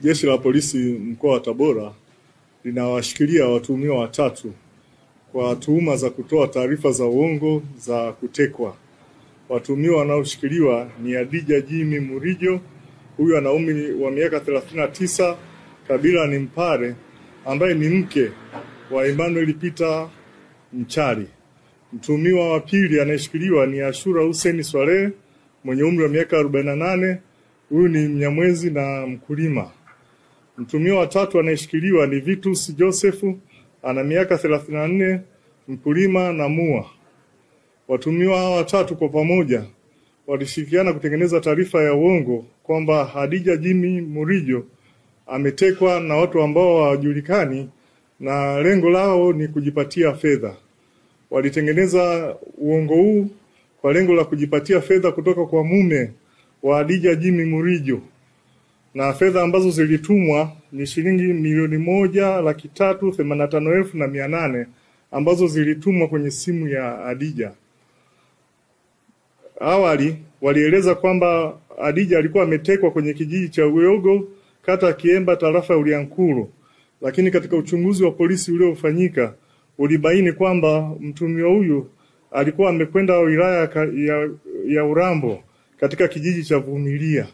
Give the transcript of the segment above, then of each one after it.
Jeshi la Polisi mkoa wa Tabora linawashikilia watuhumiwa 3 kwa tuhuma za kutoa taarifa za uongo za kutekwa. Watuhumiwa wanaoshikiliwa ni Adija Jimmy Murijo, huyu ana umri wa miaka 39, kabila ni Mpare, ambaye ni mke wa Emmanuel Peter Mchari. Mtuhumiwa wa pili anayeshikiliwa ni Ashura Hussein Swaleh mwenye umri wa miaka 48, huyu ni Mnyamwezi na mkulima. Mtuhumiwa wa tatu anayeshikiliwa ni Vitus Joseph, ana miaka 34, mkulima na mua. Watuhumiwa hawa 3 kwa pamoja walishirikiana kutengeneza taarifa ya uongo kwamba Adija Jimmy Murijo ametekwa na watu ambao hawajulikani na lengo lao ni kujipatia fedha. Walitengeneza uongo huu kwa lengo la kujipatia fedha kutoka kwa mume wa Adija Jimmy Murijo, na fedha ambazo zilitumwa ni shilingi 1,385,800 ambazo zilitumwa kwenye simu ya Adija. Awali walieleza kwamba Adija alikuwa ametekwa kwenye kijiji cha Uyogo, kata Kiemba, tarafa ya Uliankuru, lakini katika uchunguzi wa polisi uliofanyika ulibaini kwamba mtuhumiwa huyu alikuwa amekwenda wilaya ya Urambo katika kijiji cha Vumilia,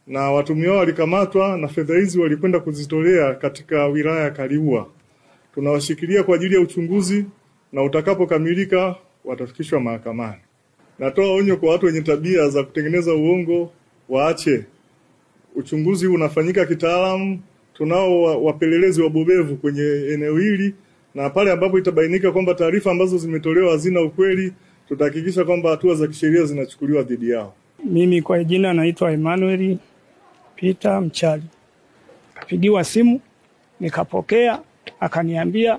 na watuhumiwa walikamatwa na fedha hizi walikwenda kuzitolea katika wilaya ya Kaliua. Tunawashikilia kwa ajili ya uchunguzi na utakapokamilika watafikishwa mahakamani. Natoa onyo kwa watu wenye tabia za kutengeneza uongo waache. Uchunguzi unafanyika kitaalamu, tunao wapelelezi wabobevu kwenye eneo hili, na pale ambapo itabainika kwamba taarifa ambazo zimetolewa hazina ukweli, tutahakikisha kwamba hatua za kisheria zinachukuliwa dhidi yao. Mimi kwa jina naitwa Emmanuel Peter Mchari. Kapigiwa simu, nikapokea, akaniambia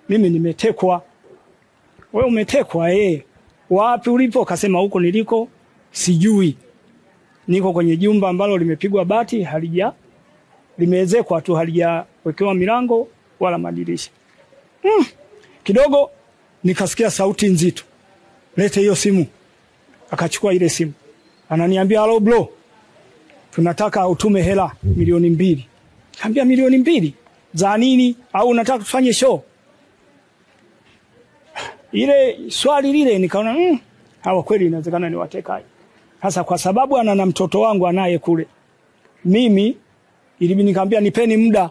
mimi nimetekwa. Wewe umetekwa? Wapi ulipo? Akasema huko niliko sijui. Niko kwenye jumba ambalo limepigwa bati, limeezekwa tu, halijawekewa milango wala madirisha. Kidogo nikasikia sauti nzito, lete hiyo simu. Akachukua ile simu, ananiambia hello bro, tunataka utume hela 2,000,000. Nikamwambia 2,000,000 za nini? Au unataka tufanye show? Ile swali lile nikaona hawa kweli inawezekana ni watekaji. Sasa kwa sababu ana na mtoto wangu anaye kule, mimi ilibidi nikamwambia nipeni muda.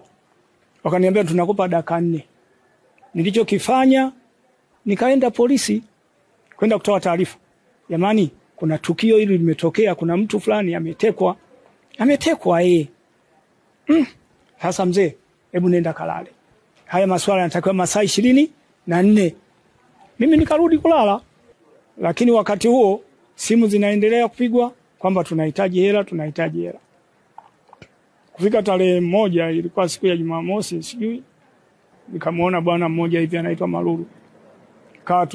Wakaniambia tunakupa dakika 4. Nilichokifanya nikaenda polisi kwenda kutoa taarifa. Jamani, kuna tukio hili limetokea, kuna mtu fulani ametekwa. Ametekwa Sasa mzee, hebu nenda kalale. Haya maswala yanatakiwa masaa 24. Mimi nikarudi kulala. Lakini wakati huo simu zinaendelea kupigwa kwamba tunahitaji hela. Kufika tarehe 1, ilikuwa siku ya Jumamosi, sijui, nikamuona bwana mmoja hivi anaitwa Malulu. Kawa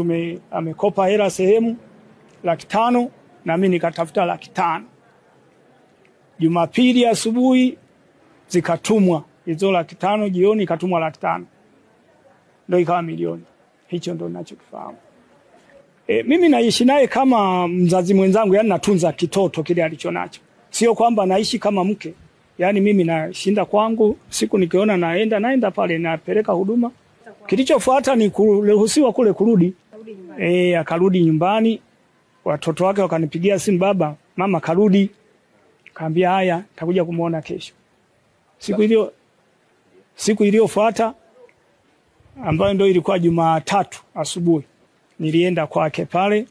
amekopa hela sehemu 500,000 na mimi nikatafuta 500,000. Jumapili asubuhi zikatumwa hizo 500,000, jioni ikatumwa 500,000. Ndio ikawa milioni. Hicho ndio ninachokifahamu. Mimi naishi naye kama mzazi mwenzangu, yani natunza kitoto kile alichonacho. Sio kwamba naishi kama mke. Yani mimi nashinda kwangu, siku nikiona naenda pale napeleka huduma. Kilichofuata ni kuruhusiwa kule kurudi. Akarudi nyumbani. Watoto wake wakanipigia simu, baba, mama karudi. Kaambia haya, nitakuja kumuona kesho. Siku iliyofuata ambayo ndio ilikuwa Jumatatu asubuhi, nilienda kwake pale.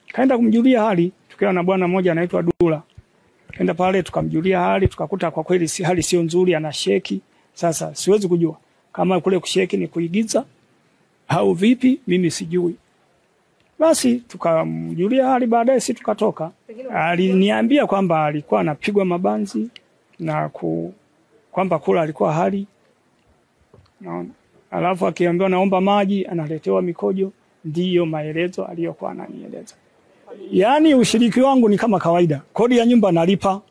Kaenda kumjulia hali, tukiwa na bwana mmoja anaitwa Dula. Kaenda pale tukamjulia hali, tukakuta kwa kweli hali sio nzuri, ana sheki. Sasa siwezi kujua kama kule kusheki ni kuigiza au vipi, mimi sijui. Basi tukamjulia hali, baadaye sisi tukatoka. Aliniambia kwamba alikuwa anapigwa mabanzi na kwamba kula alikuwa hali. Naona. Alafu akiambiwa naomba maji analetewa mikojo. Ndiyo maelezo aliyokuwa ananieleza. Yaani ushiriki wangu ni kama kawaida. Kodi ya nyumba nalipa,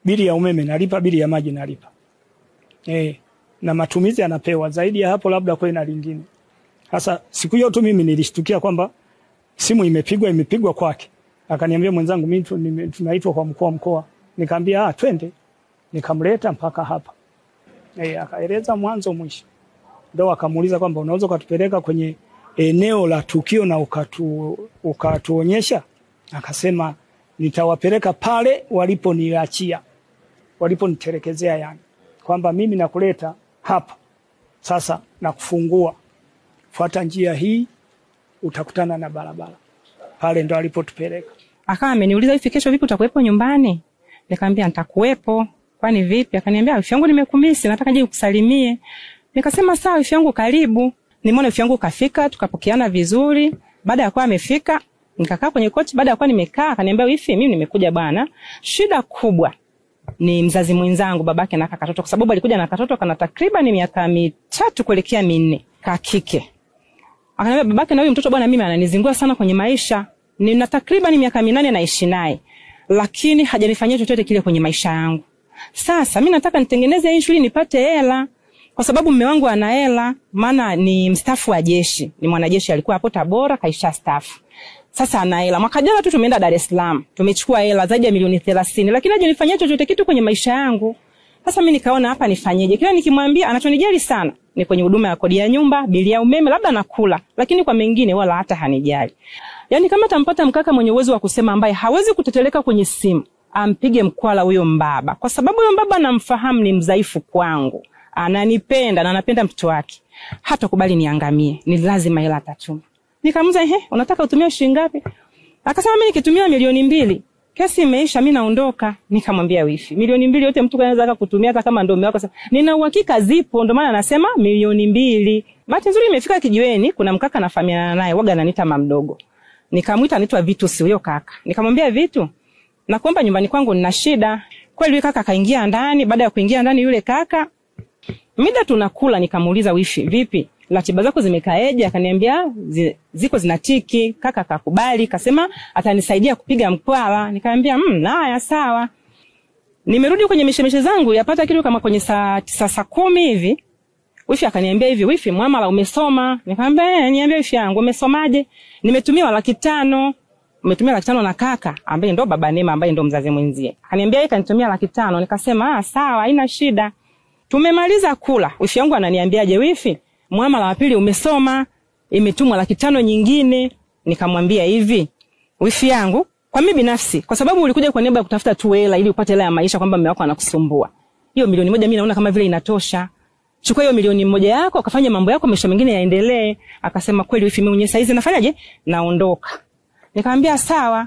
bili ya umeme nalipa, bili ya maji nalipa. Na matumizi anapewa. Zaidi ya hapo labda kwa na lingine. Sasa siku hiyo tu mimi nilishtukia kwamba simu imepigwa kwake. Akaniambia mwenzangu, mimi tunaitwa kwa mkoa. Nikamwambia twende. Nikamleta mpaka hapa. Akaeleza mwanzo mwisho. Ndio akamuuliza kwamba unaweza kutupeleka kwenye eneo la tukio na ukatuonyesha? Akasema nitawapeleka pale waliponiachia, waliponitelekezea, yani kwamba mimi nakuleta hapa sasa na kufungua, fuata njia hii utakutana na barabara. Pale ndo alipotupeleka. Akawa ameniuliza hivi, kesho vipi utakuwepo nyumbani? Nikamwambia nitakuwepo. Kwani vipi? Akaniambia wifi yangu nimekumisi, nataka nje kukusalimie. Nikasema sawa wifi yangu, karibu. Nimeona wifi yangu kafika, tukapokeana vizuri. Baada ya kuwa amefika, nikakaa kwenye kochi. Baada ya kuwa nimekaa, akaniambia wifi, mimi nimekuja bwana, shida kubwa ni mzazi mwenzangu, babake na katoto, kwa sababu alikuja na katoto kana takriban miaka 3 kuelekea 4, ka kike. Akaniambia babake na huyu mtoto bwana, mimi ananizingua sana kwenye maisha. Nina takriban miaka 8 naishi naye, lakini hajanifanyia chochote kile kwenye maisha yangu. Sasa mimi nataka nitengeneze hii shule nipate hela, kwa sababu mume wangu ana hela, maana ni mstaafu wa jeshi, ni mwanajeshi, alikuwa hapo Tabora kaisha staafu. Sasa ana hela. Mwaka jana tu tumeenda Dar es Salaam, tumechukua hela zaidi ya milioni 30, lakini hajanifanyia chochote kitu kwenye maisha yangu. Sasa mimi nikaona hapa nifanyeje? Kila nikimwambia anachonijali sana ni kwenye huduma ya kodi ya nyumba, bili ya umeme, labda nakula, lakini kwa mengine wala hata hanijali. Yaani kama tampata mkaka mwenye uwezo wa kusema, ambaye hawezi kuteteleka kwenye simu, ampige mkwala huyo mbaba, kwa sababu huyo mbaba namfahamu ni mdhaifu kwangu, ananipenda na anapenda mtoto wake, hata kubali niangamie, ni lazima hela atatuma. Nikamuuliza unataka utumie shilingi ngapi? Akasema mimi nikitumia milioni 2 kesi imeisha, mimi naondoka. Nikamwambia wifi, milioni 2 yote mtu anaweza kutumia, hata kama ndio mume wako. Nina uhakika zipo, ndio maana nasema milioni 2. Bahati nzuri imefika kijiweni, kuna mkaka nafahamiana naye, waga ananiita mama mdogo. Nikamuita, anaitwa Vitu, si huyo kaka. Nikamwambia Vitu, nakuomba nyumbani kwangu nina shida. Kweli yule kaka kaingia ndani. Baada ya kuingia ndani yule kaka, mida tunakula, nikamuuliza wifi, vipi ratiba zako zimekaeje? Akaniambia ziko zinatiki. Kaka akakubali, kasema atanisaidia kupiga mkwala. Nikamwambia haya sawa. Nimerudi kwenye mishemishe zangu, yapata kitu kama kwenye saa 9 saa 10 hivi. Wifi akaniambia hivi, wifi muamala umesoma? Nikamwambia niambie wifi yangu, umesomaje? Nimetumia 500,000. Umetumia 500,000 na kaka ambaye ndo baba Neema, ambaye ndo mzazi mwenzie. Akaniambia yeye kanitumia 500,000. Nikasema sawa, haina shida. Tumemaliza kula. Wifi yangu ananiambiaje, wifi muamala wa pili umesoma, imetumwa 500,000 nyingine. Nikamwambia hivi, wifi yangu, kwa mimi binafsi, kwa sababu ulikuja kwa niaba ya kutafuta tu hela ili upate hela ya maisha, kwamba mume wako anakusumbua, hiyo milioni 1 mimi naona kama vile inatosha. Chukua hiyo milioni 1 yako, ukafanya mambo yako, maisha mengine yaendelee. Akasema kweli wifi, mimi mwenyewe saizi nafanyaje? Naondoka. Nikamwambia sawa.